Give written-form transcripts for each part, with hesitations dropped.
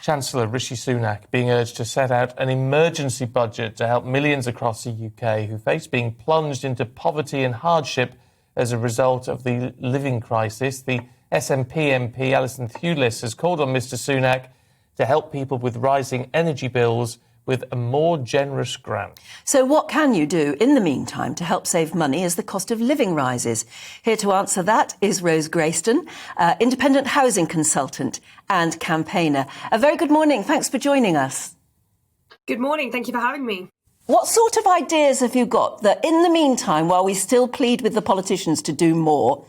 Chancellor Rishi Sunak being urged to set out an emergency budget to help millions across the UK who face being plunged into poverty and hardship as a result of the living crisis. The SNP MP Alison Thewlis has called on Mr Sunak to help people with rising energy bills with a more generous grant. So what can you do in the meantime to help save money as the cost of living rises? Here to answer that is Rose Grayston, independent housing consultant and campaigner. A very good morning. Thanks for joining us. Good morning. Thank you for having me. What sort of ideas have you got that in the meantime, while we still plead with the politicians to do more,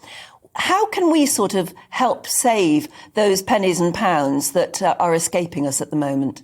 how can we sort of help save those pennies and pounds that are escaping us at the moment?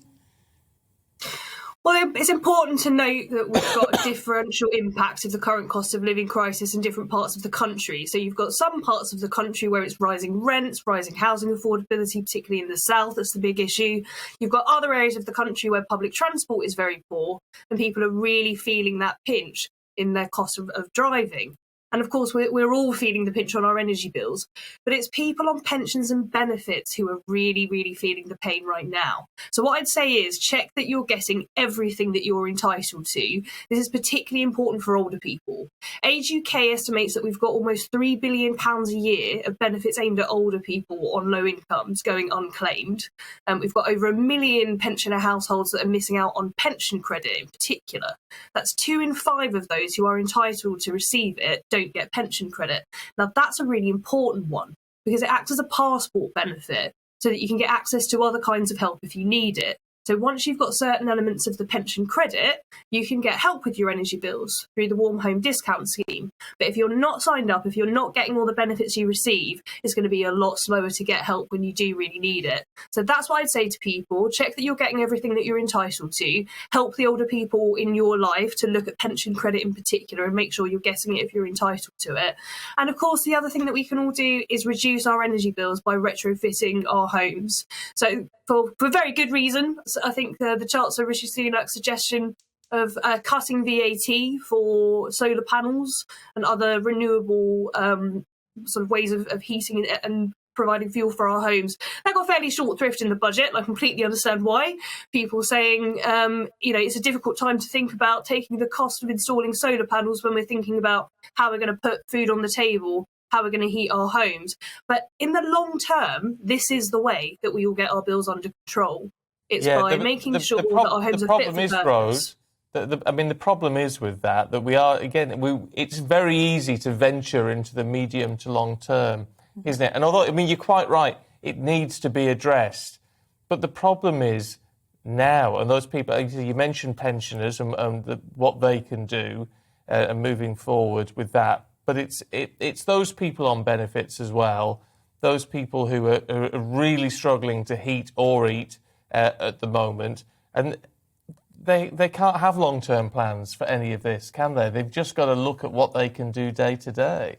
Well, it's important to note that we've got a differential impact of the current cost of living crisis in different parts of the country. So you've got some parts of the country where it's rising rents, rising housing affordability, particularly in the south. That's the big issue. You've got other areas of the country where public transport is very poor and people are really feeling that pinch in their cost of driving. And of course, we're all feeling the pinch on our energy bills, but it's people on pensions and benefits who are really, really feeling the pain right now. So what I'd say is check that you're getting everything that you're entitled to. This is particularly important for older people. Age UK estimates that we've got almost £3 billion a year of benefits aimed at older people on low incomes going unclaimed. We've got over 1 million pensioner households that are missing out on pension credit in particular. That's 2 in 5 of those who are entitled to receive it don't get pension credit. Now, that's a really important one because it acts as a passport benefit so that you can get access to other kinds of help if you need it. So once you've got certain elements of the pension credit, you can get help with your energy bills through the Warm Home Discount Scheme. But if you're not signed up, if you're not getting all the benefits you receive, it's going to be a lot slower to get help when you do really need it. So that's what I'd say to people. Check that you're getting everything that you're entitled to. Help the older people in your life to look at pension credit in particular and make sure you're getting it if you're entitled to it. And of course, the other thing that we can all do is reduce our energy bills by retrofitting our homes. So for very good reason. I think the Chancellor Rishi Sunak's suggestion of cutting VAT for solar panels and other renewable sort of ways of heating and providing fuel for our homes, that got fairly short thrift in the budget, and I completely understand why. People saying, it's a difficult time to think about taking the cost of installing solar panels when we're thinking about how we're going to put food on the table, how we're going to heat our homes. But in the long term, this is the way that we will get our bills under control. It's by making sure that our homes are fit for purpose. Rose, the problem is with that we are, again, it's very easy to venture into the medium to long term, isn't it? And although, you're quite right, it needs to be addressed. But the problem is now, and those people, you mentioned pensioners and what they can do and moving forward with that. But it's those people on benefits as well, those people who are really struggling to heat or eat at the moment, and they can't have long-term plans for any of this, can they? They've just got to look at what they can do day to day.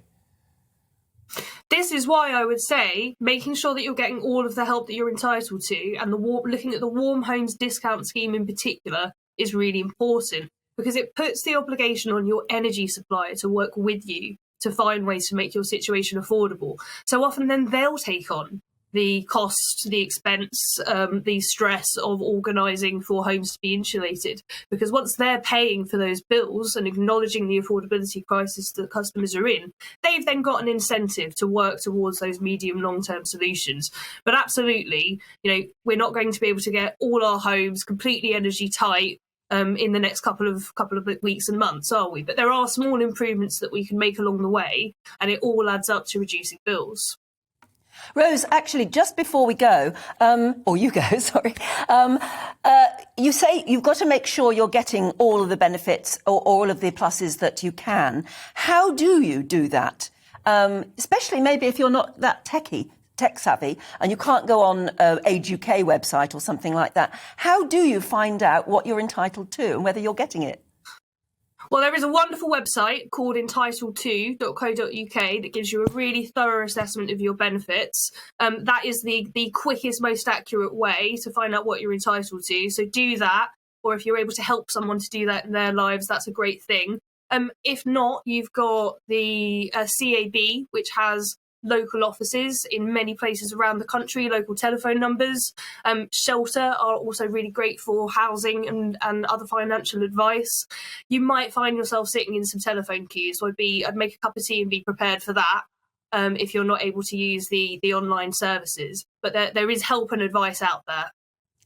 This is why I would say making sure that you're getting all of the help that you're entitled to, and looking at the Warm Homes Discount Scheme in particular is really important, because it puts the obligation on your energy supplier to work with you to find ways to make your situation affordable. So often then they'll take on the cost, the expense, the stress of organising for homes to be insulated. Because once they're paying for those bills and acknowledging the affordability crisis that customers are in, they've then got an incentive to work towards those medium long-term solutions. But absolutely, we're not going to be able to get all our homes completely energy tight in the next couple of weeks and months, are we? But there are small improvements that we can make along the way, and it all adds up to reducing bills. Rose, actually, just before we go, or you go, sorry, you say you've got to make sure you're getting all of the benefits or all of the pluses that you can. How do you do that? Especially maybe if you're not that tech savvy, and you can't go on Age UK website or something like that. How do you find out what you're entitled to and whether you're getting it? Well, there is a wonderful website called entitled2.co.uk that gives you a really thorough assessment of your benefits. That is the quickest, most accurate way to find out what you're entitled to. So do that, or if you're able to help someone to do that in their lives, that's a great thing. If not, you've got the CAB, which has local offices in many places around the country, local telephone numbers. Shelter are also really great for housing and other financial advice. You might find yourself sitting in some telephone queues, so I'd make a cup of tea and be prepared for that. If you're not able to use the online services. But there is help and advice out there.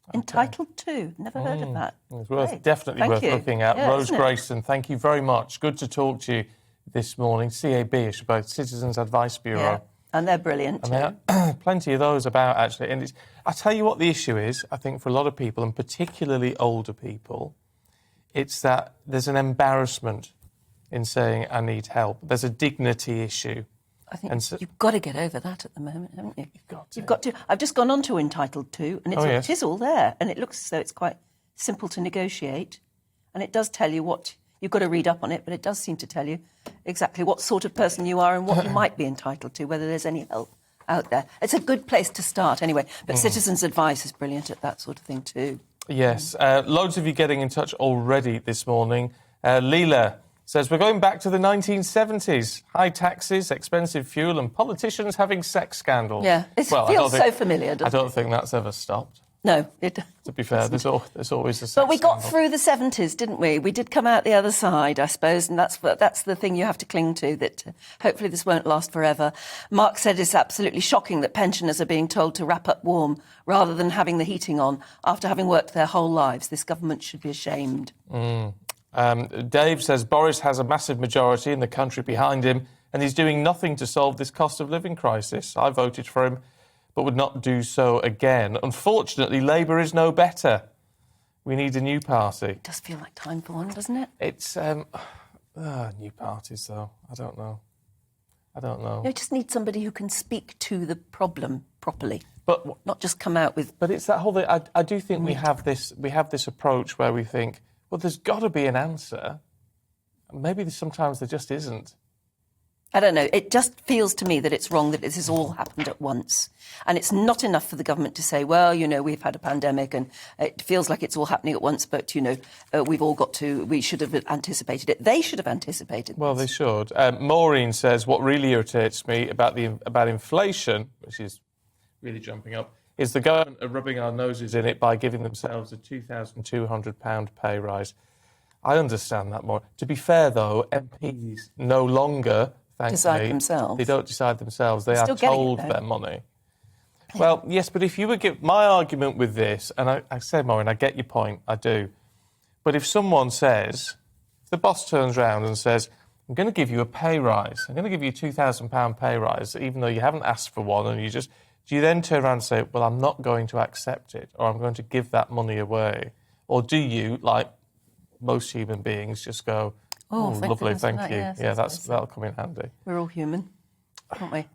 Okay. Entitled to. Never heard of that. It's definitely worth looking at. Yeah, Rose Grayston, thank you very much. Good to talk to you this morning. CAB, I suppose, Citizens Advice Bureau. Yeah. And they're brilliant too. And there are plenty of those about, actually. And I tell you what the issue is, I think, for a lot of people, and particularly older people, it's that there's an embarrassment in saying, I need help. There's a dignity issue. I think you've got to get over that at the moment, haven't you? You've got to. I've just gone on to Entitled To, and it is all there, and it looks as though it's quite simple to negotiate, and it does tell you what you've got to read up on it, but it does seem to tell you exactly what sort of person you are and what you might be entitled to, whether there's any help out there. It's a good place to start, anyway. But Citizens Advice is brilliant at that sort of thing too. Yes, loads of you getting in touch already this morning. Leela says, we're going back to the 1970s. High taxes, expensive fuel and politicians having sex scandals. Yeah, it feels so familiar, doesn't it? I don't think that's ever stopped. No, it doesn't. To be fair, there's always a sex But we got scandal. through the 70s, didn't we? We did come out the other side, I suppose, and that's the thing you have to cling to, that hopefully this won't last forever. Mark said it's absolutely shocking that pensioners are being told to wrap up warm rather than having the heating on after having worked their whole lives. This government should be ashamed. Dave says Boris has a massive majority in the country behind him and he's doing nothing to solve this cost of living crisis. I voted for him, but would not do so again. Unfortunately, Labour is no better. We need a new party. It does feel like time for one, doesn't it? It's new parties, though. I don't know. You just need somebody who can speak to the problem properly, but not just come out with. But it's that whole thing. I do think we have this approach where we think, well, there's got to be an answer. Maybe sometimes there just isn't. I don't know. It just feels to me that it's wrong that this has all happened at once. And it's not enough for the government to say, well, we've had a pandemic and it feels like it's all happening at once, but, we should have anticipated it. They should have anticipated this. Well, they should. Maureen says, what really irritates me about inflation, which is really jumping up, is the government are rubbing our noses in it by giving themselves a £2,200 pay rise. I understand that more. To be fair, though, MPs no longer, thankfully, decide themselves. They don't decide themselves. They are told their money. Yeah. Well, yes, but if you would give my argument with this, and I say, Maureen, I get your point, I do. But if someone says, if the boss turns around and says, I'm going to give you a pay rise, I'm going to give you a £2,000 pay rise, even though you haven't asked for one, and do you then turn around and say, well, I'm not going to accept it, or I'm going to give that money away? Or do you, like most human beings, just go, oh lovely, thank you. Yes, yeah, that'll come in handy. We're all human, aren't we?